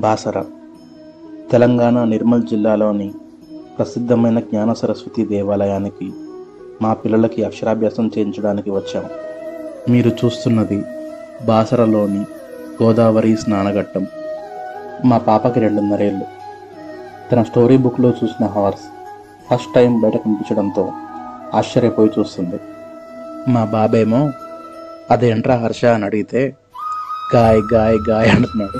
బాసర తెలంగాణ నిర్మల్ జిల్లాలోని ప్రసిద్ధమైన జ్ఞాన సరస్వతి దేవాలయానికి మా పిల్లలకి అక్షరాభ్యాసం చేయించడానికి వచ్చాం. మీరు చూస్తున్నది బాసరలోని గోదావరి స్నానఘట్టం. మా పాపకి 2.5 ఏళ్ళు. తన స్టోరీ బుక్లో చూసిన హార్స్ ఫస్ట్ టైం బయట కనిపించడంతో ఆశ్చర్యపోయి చూస్తుంది. మా బాబేమో అదేంట్రా హర్ష అని అడిగితే గాయ్ గాయ్ గాయ్ అంటున్నాడు.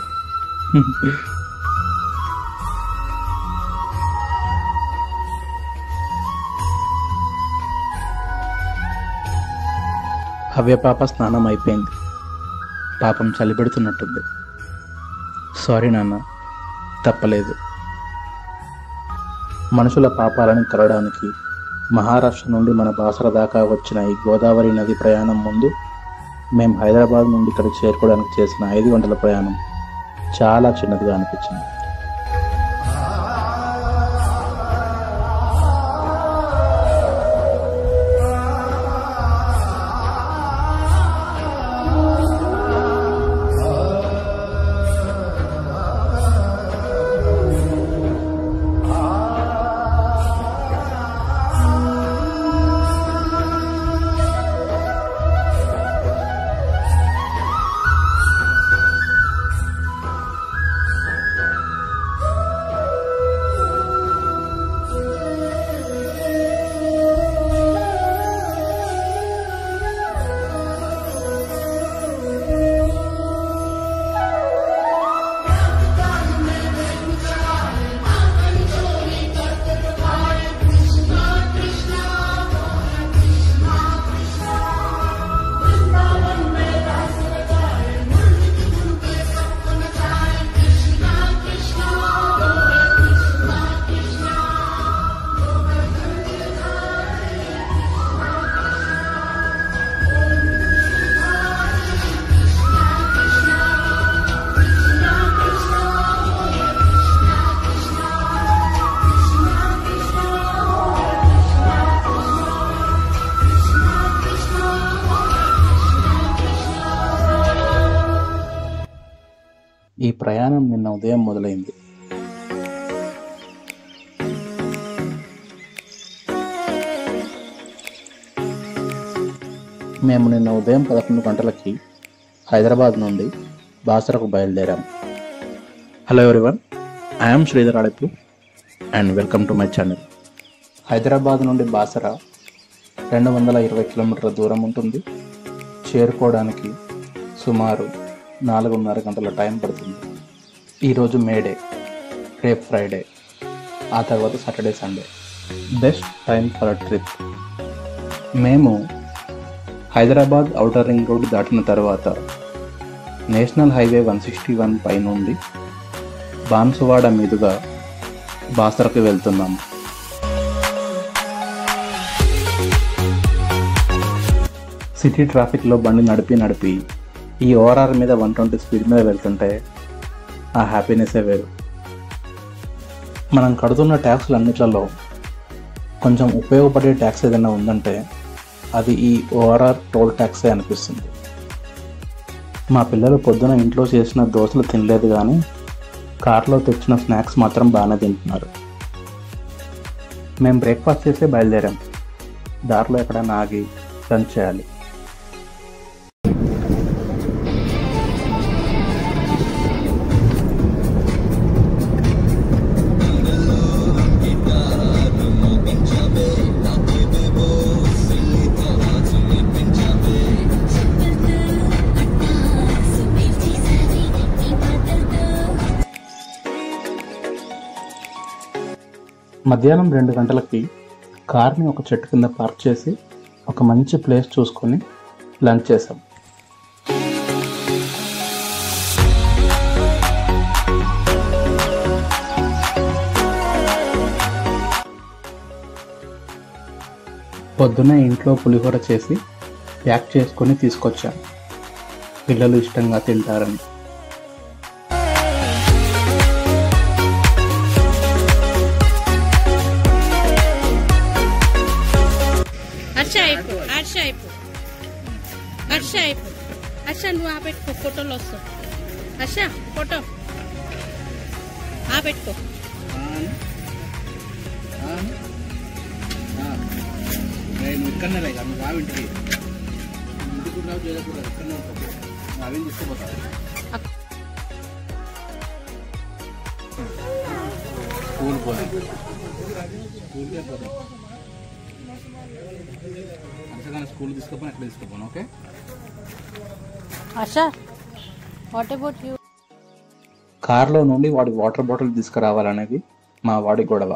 హవ్య పాప స్నానం అయిపోయింది. పాపం చలి పెడుతున్నట్టుంది. సారీ నాన్న, తప్పలేదు. మనుషుల పాపాలను కలడానికి మహారాష్ట్ర నుండి మన బాసర దాకా వచ్చిన ఈ గోదావరి నది ప్రయాణం ముందు మేము హైదరాబాద్ నుండి ఇక్కడికి చేరుకోవడానికి చేసిన 5 గంటల ప్రయాణం చాలా చిన్నదిగా అనిపించింది. ఈ ప్రయాణం నిన్న ఉదయం మొదలైంది. మేము నిన్న ఉదయం 11 గంటలకి హైదరాబాద్ నుండి బాసరకు బయలుదేరాము. Hello everyone, I'm Sridhar Adeppu and welcome to my channel. Hyderabad నుండి బాసర 220 కిలోమీటర్ల దూరం ఉంటుంది. చేరుకోవడానికి సుమారు 4.5 గంటల టైం పడుతుంది. ఈరోజు మేడే, రేపు ఫ్రైడే, ఆ తర్వాత Saturday Sunday. Best time for a trip. మేము హైదరాబాద్ ఔటర్ రింగ్ రోడ్ దాటిన తర్వాత నేషనల్ హైవే 161 పై నుండి బాన్సువాడ మీదుగా బాసరకు వెళ్తున్నాము. సిటీ ట్రాఫిక్లో బండి నడిపి ఈ ఓఆర్ఆర్ మీద 120 స్పీడ్ మీద వెళ్తుంటే ఆ హ్యాపీనెస్సే వేరు. మనం కడుతున్న ట్యాక్స్లన్నిట్లలో కొంచెం ఉపయోగపడే ట్యాక్స్ ఏదైనా ఉందంటే అది ఈ ఓఆర్ఆర్ టోల్ ట్యాక్సే అనిపిస్తుంది. మా పిల్లలు పొద్దున ఇంట్లో చేసిన దోశలు తినలేదు, కానీ కార్లో తెచ్చిన స్నాక్స్ మాత్రం బాగానే తింటున్నారు. మేము బ్రేక్ఫాస్ట్ చేసే బయలుదేరాం. దారిలో ఎక్కడైనా ఆగి లంచ్ చేయాలి. మధ్యాహ్నం 2 గంటలకి కార్ని ఒక చెట్టు కింద పార్క్ చేసి ఒక మంచి ప్లేస్ చూసుకొని లంచ్ చేసాం. పొద్దున్నే ఇంట్లో పులిహోర చేసి ప్యాక్ చేసుకొని తీసుకొచ్చాం. పిల్లలు ఇష్టంగా తింటారని. హర్ష నువ్వు ఆపెట్టుకో, ఫోటోలు వస్తావు. హర్ష ఫోటో పెట్టుకో. నువ్వు ఇక్కడనే లేక నువ్వు బాగా ఇంటికి కూడా రావు చేయకూడదు. ఇక్కడనే ఉంటుంది. అవి తీసుకుపోతావు. స్కూల్ పోతాం. స్కూల్కే పోతాం. అంతగానే స్కూల్ తీసుకుపోయి అక్కడ తీసుకుపోను. Okay Harsha what about you? కార్లో నుండి వాడి వాటర్ బాటిల్ తీసుకురావాలనేది మా వాడి గొడవ.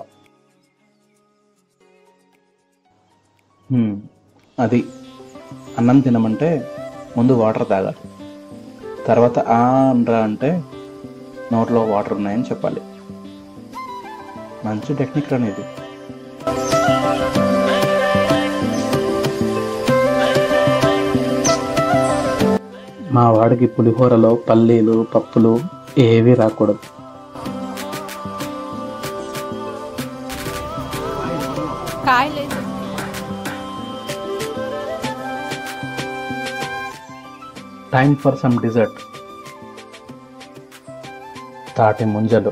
అది అన్నం తినమంటే ముందు వాటర్ తాగాలి, తర్వాత అనరా అంటే నోట్లో వాటర్ ఉన్నాయని చెప్పాలి. మంచి టెక్నిక్ అనేది. మా వాడికి పులిహోరలో పల్లీలు పప్పులు ఏవి రాకూడదు. Time for some dessert. తాటి ముంజలు.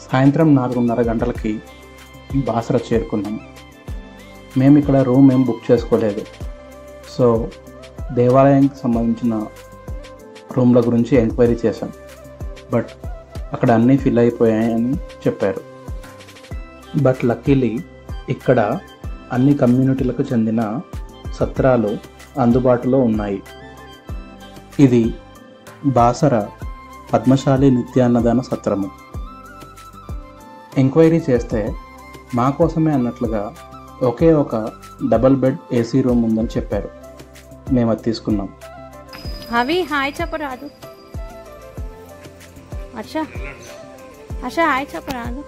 సాయంత్రం 4:30 గంటలకి బాసర చేరుకున్నాము. మేము ఇక్కడ రూమ్ ఏం బుక్ చేసుకోలేదు. సో దేవాలయానికి సంబంధించిన రూమ్ల గురించి ఎంక్వైరీ చేశాం. బట్ అక్కడ అన్నీ ఫిల్ అయిపోయాయని చెప్పారు. బట్ లక్కీలీ ఇక్కడ అన్ని కమ్యూనిటీలకు చెందిన సత్రాలు అందుబాటులో ఉన్నాయి. ఇది బాసర పద్మశాలి నిత్యాన్నదాన సత్రము. ఎంక్వైరీ చేస్తే మా కోసమే అన్నట్లుగా ఒకే ఒక డబల్ బెడ్ ఏసీ రూమ్ ఉందని చెప్పారు. మేము అది తీసుకున్నాం. అవి హాయ్ చెప్పరాదు. హర్ష హాయ్ చెప్పరాదు.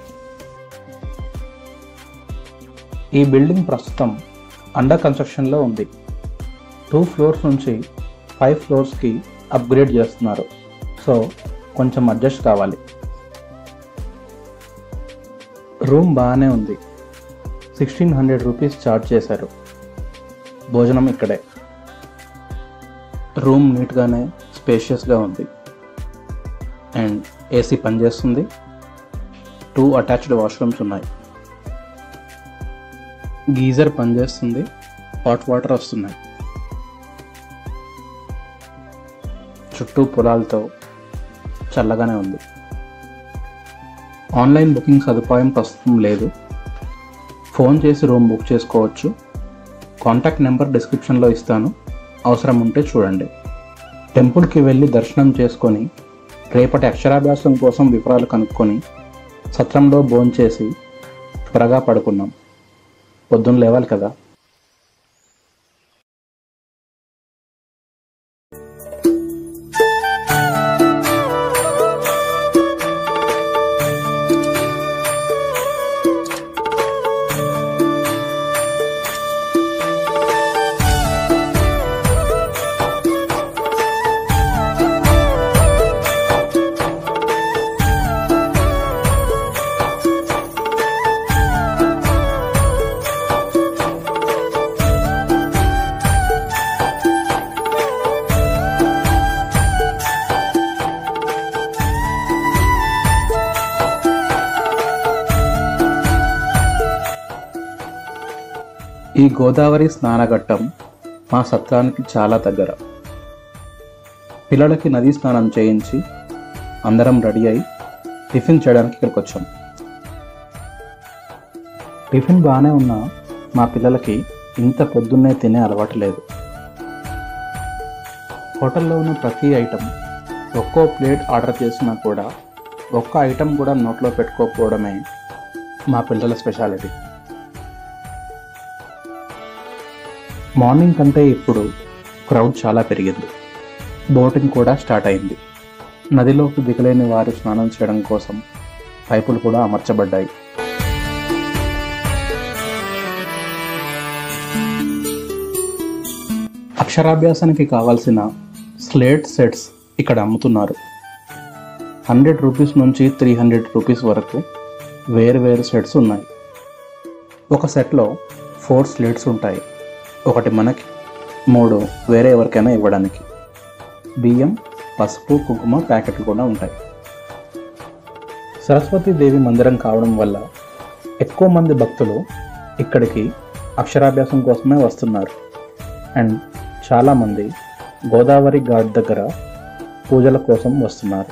ఈ బిల్డింగ్ ప్రస్తుతం అండర్ కన్స్ట్రక్షన్లో ఉంది. 2 ఫ్లోర్స్ నుంచి 5 ఫ్లోర్స్కి అప్గ్రేడ్ చేస్తున్నారు. సో కొంచెం అడ్జస్ట్ కావాలి. రూమ్ బాగానే ఉంది. 1600 రూపీస్ ఛార్జ్ చేశారు. భోజనం ఇక్కడే. రూమ్ నీట్గానే స్పేషియస్గా ఉంది అండ్ ఏసీ పనిచేస్తుంది. 2 అటాచ్డ్ వాష్రూమ్స్ ఉన్నాయి. గీజర్ పనిచేస్తుంది. హాట్ వాటర్ వస్తున్నాయి. చుట్టూ పొలాలతో చల్లగానే ఉంది. ఆన్లైన్ బుకింగ్ సదుపాయం ప్రస్తుతం లేదు. ఫోన్ చేసి రూమ్ బుక్ చేసుకోవచ్చు. కాంటాక్ట్ నెంబర్ డిస్క్రిప్షన్లో ఇస్తాను. అవసరం ఉంటే చూడండి. టెంపుల్కి వెళ్ళి దర్శనం చేసుకొని రేపటి అక్షరాభ్యాసం కోసం వివరాలు కనుక్కొని సత్రంలో భోంచేసి త్వరగా పడుకున్నాం. పొద్దున్న లేవాలి కదా. ఈ గోదావరి స్నానఘట్టం మా సత్రానికి చాలా దగ్గర. పిల్లలకి నదీ స్నానం చేయించి అందరం రెడీ అయి టిఫిన్ చేయడానికి ఇక్కడికి వచ్చాం. టిఫిన్ బాగానే ఉన్నా మా పిల్లలకి ఇంత పొద్దున్నే తినే అలవాటు లేదు. హోటల్లో ఉన్న ప్రతి ఐటెం ఒక్కో ప్లేట్ ఆర్డర్ చేసినా కూడా ఒక్క ఐటెం కూడా నోట్లో పెట్టుకోకపోవడమే మా పిల్లల స్పెషాలిటీ. మార్నింగ్ కంటే ఇప్పుడు క్రౌడ్ చాలా పెరిగింది. బోటింగ్ కూడా స్టార్ట్ అయింది. నదిలోకి దిగలేని వారు స్నానం చేయడం కోసం పైపులు కూడా అమర్చబడ్డాయి. అక్షరాభ్యాసానికి కావాల్సిన స్లేట్ సెట్స్ ఇక్కడ అమ్ముతున్నారు. 100 రూపీస్ నుంచి 300 రూపీస్ వరకు వేరు వేరు సెట్స్ ఉన్నాయి. ఒక సెట్లో 4 స్లేట్స్ ఉంటాయి. ఒకటి మనకి, 3 వేరే ఎవరికైనా ఇవ్వడానికి. బియ్యం, పసుపు, కుంకుమ ప్యాకెట్లు కూడా ఉంటాయి. సరస్వతీదేవి మందిరం కావడం వల్ల ఎక్కువ మంది భక్తులు ఇక్కడికి అక్షరాభ్యాసం కోసమే వస్తున్నారు. అండ్ చాలామంది గోదావరి ఘాట్ దగ్గర పూజల కోసం వస్తున్నారు.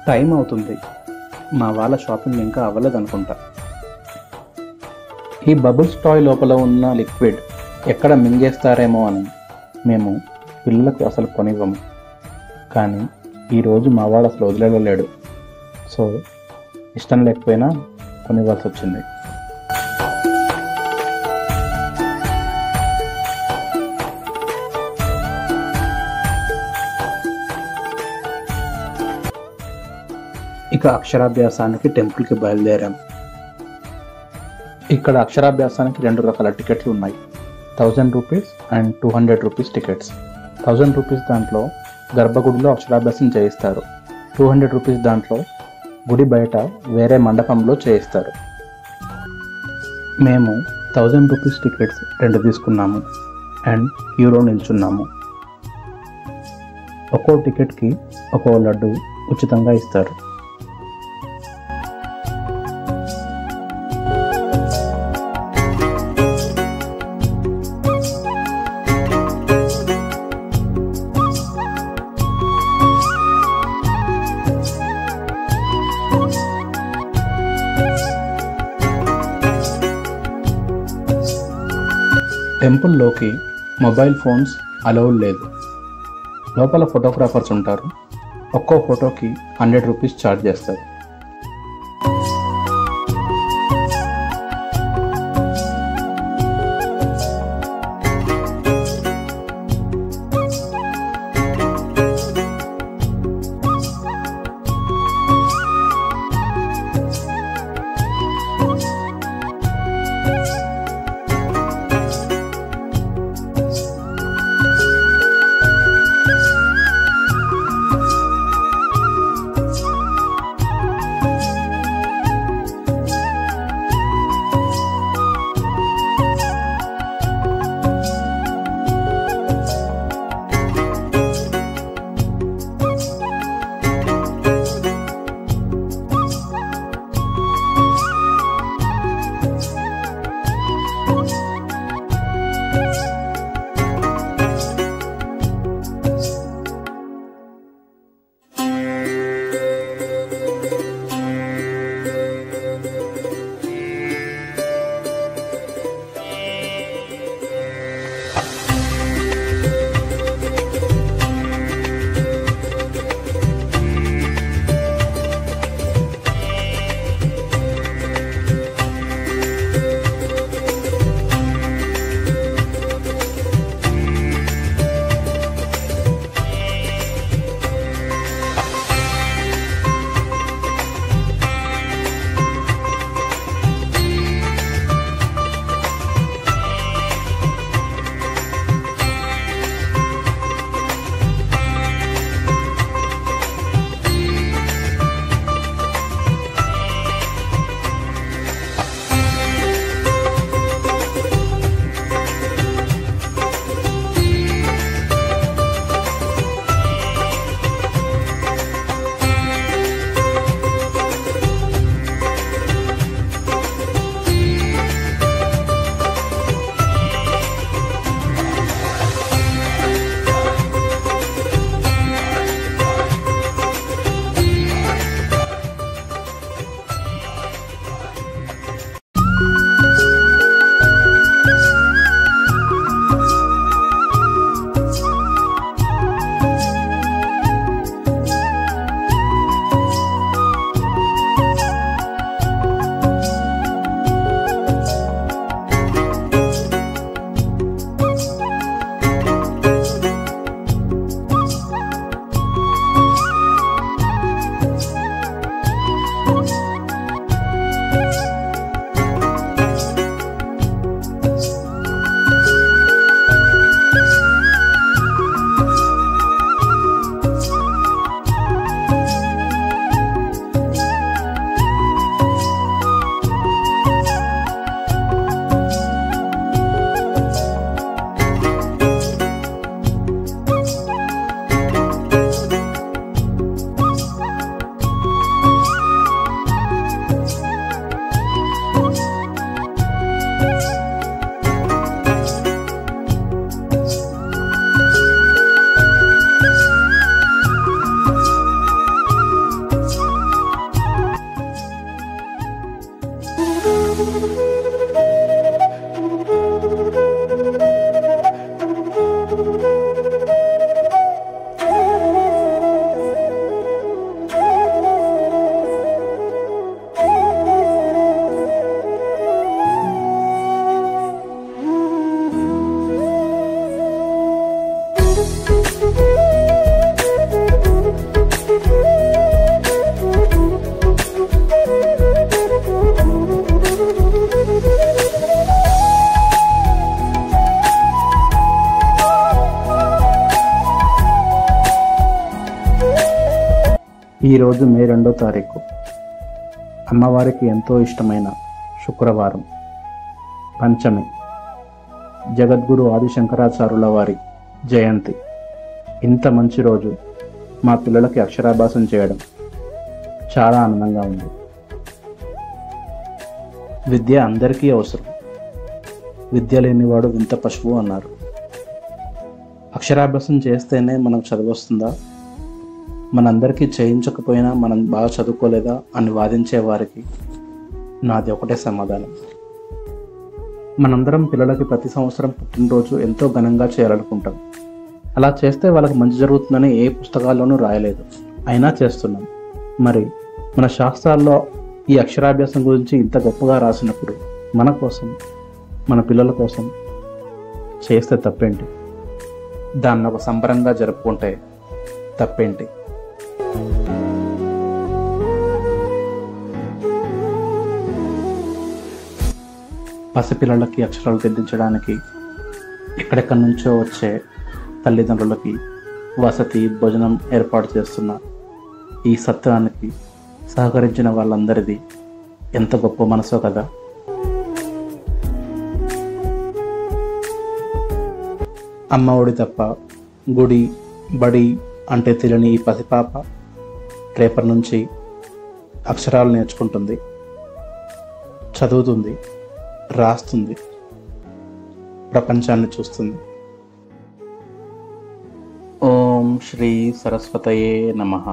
టైం అవుతుంది, మా వాళ్ళ షాపింగ్ ఇంకా అవ్వలేదు అనుకుంటా. ఈ బబుల్స్ టాయ్ లోపల ఉన్న లిక్విడ్ ఎక్కడ మింగేస్తారేమో అని మేము పిల్లలకు అసలు కొనివ్వము. కానీ ఈరోజు మా వాడు అసలు వదిలేలేడు. సో ఇష్టం లేకపోయినా కొనివ్వాల్సి వచ్చింది. ఇక అక్షరాభ్యాసానికి టెంపుల్కి బయలుదేరాం. ఇక్కడ అక్షరాభ్యాసానికి 2 రకాల టికెట్లు ఉన్నాయి. 1000 rupees and 200 rupees tickets. 1000 rupees దాంట్లో గర్భగుడిలో అక్షరాభ్యాసం చేయిస్తారు. 200 రూపీస్ దాంట్లో గుడి బయట వేరే మండపంలో చేయిస్తారు. మేము 1000 రూపీస్ టికెట్స్ 2 తీసుకున్నాము అండ్ క్యూలో నిల్చున్నాము. ఒక్కో టికెట్కి ఒక్కో లడ్డు ఉచితంగా ఇస్తారు. టెంపుల్లోకి మొబైల్ ఫోన్స్ అలౌడ్ లేదు. లోపల ఫోటోగ్రాఫర్స్ ఉంటారు. ఒక్కో ఫోటోకి 100 రూపీస్ ఛార్జ్ చేస్తారు. ఈరోజు మే 2వ తారీఖు, అమ్మవారికి ఎంతో ఇష్టమైన శుక్రవారం, పంచమి, జగద్గురు ఆదిశంకరాచార్యుల వారి జయంతి. ఇంత మంచి రోజు మా పిల్లలకి అక్షరాభ్యాసం చేయడం చాలా ఆనందంగా ఉంది. విద్య అందరికీ అవసరం. విద్య లేనివాడు వింత పశువు అన్నారు. అక్షరాభ్యాసం చేస్తేనే మనకు చదువు వస్తుందా? మనందరికీ చేయించకపోయినా మనం బాగా చదువుకోలేదా అని వాదించే వారికి నాది ఒకటే సమాధానం. మనందరం పిల్లలకి ప్రతి సంవత్సరం పుట్టినరోజు ఎంతో ఘనంగా చేయాలనుకుంటాం. అలా చేస్తే వాళ్ళకి మంచి జరుగుతుందని ఏ పుస్తకాల్లోనూ రాయలేదు, అయినా చేస్తున్నాం. మరి మన శాస్త్రాల్లో ఈ అక్షరాభ్యాసం గురించి ఇంత గొప్పగా రాసినప్పుడు మన కోసం, మన పిల్లల కోసం చేస్తే తప్పేంటి? దాన్ని ఒక సంబరంగా జరుపుకుంటే తప్పేంటి? పసిపిల్లలకి అక్షరాలు దిద్దించడానికి ఎక్కడెక్కడి నుంచో వచ్చే తల్లిదండ్రులకి వసతి, భోజనం ఏర్పాటు చేస్తున్న ఈ సత్రానికి సహకరించిన వాళ్ళందరిది ఎంత గొప్ప మనసో కదా. అమ్మ ఒడి తప్ప గుడి, బడి అంటే తెలియని ఈ పసిపాప రేపటి నుంచి అక్షరాలు నేర్చుకుంటుంది, చదువుతుంది, రాస్తుంది, ప్రపంచాన్ని చూస్తుంది. ఓం శ్రీ సరస్వతయే నమః.